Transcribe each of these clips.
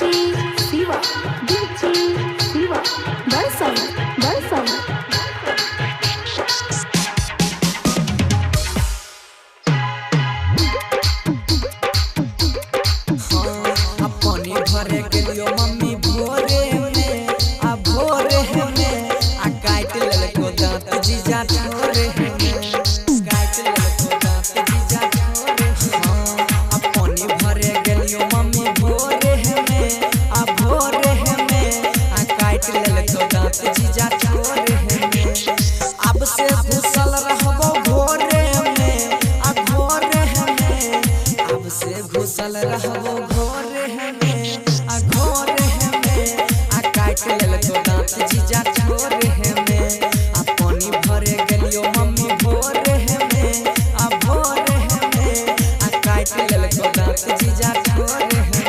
Siva, Balsam. पानी भरे गेलियो mummy भोरे में आ भोरे में आ काट लेलको दांत जीजा छोरे में काट लेलको दांत जीजा छोरे आ पानी भरे गेलियो मम्मी भोरे में आ भोरे में आ काट लेलको दांत जीजा छोरे में अब से घुसल रहबो भोरे में आ भोरे में अब से घुसल रहबो भोरे में आ घोरे में आ काट लेलको दांत जीजा छोरे में आ पानी भरे गेलियो मम्मी भोरे में आ भोरे में आ काट लेलको दांत जीजा छोरे में।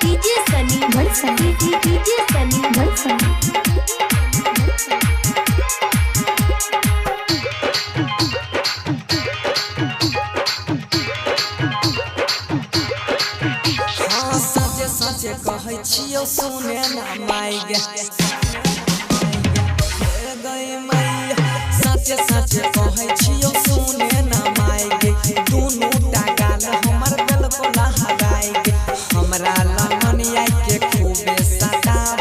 DJ Sunny Balsam. सचे कहै छियो सुने ना माई गे सचे कहै छियो सुने ना माई गे दुनू गाल हमर गलको लहराई गे हमरा लमन आई के खूबे सताब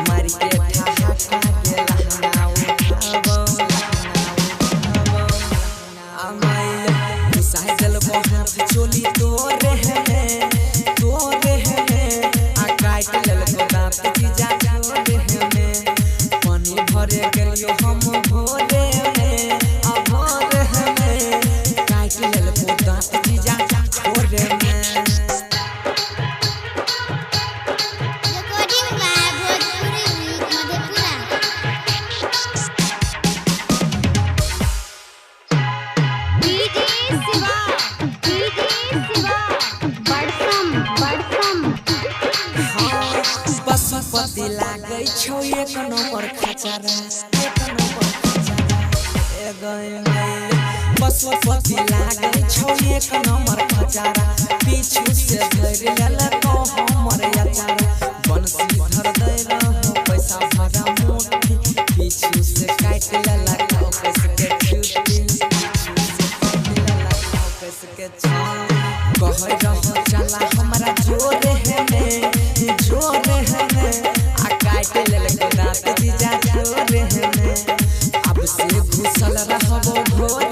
मारी के ठाहा के लहंगा उठाब आ माई घुसाई गलको हाथ चोली तोरे है काट लेलको दांत जीजा छोरे में पानी भरे गेलियो हम भोरे में आ भोरे में काट लेलको दांत जीजा छोरे में। पशुपति लागै छौ एक नंबर खचारा पशुपति लागै छौ एक नंबर खचारा पीछू से धर लेलको हमर अचारा बंसी धर दे रहो पैसा भरा मुट्ठी पीछू से काट लेलको कैसे छुट्टी कैसे कहै रहो चला हमरा जोरे में आ काट लेलको दांत जीजा छोरे में अब से घुसल रहबो भोरे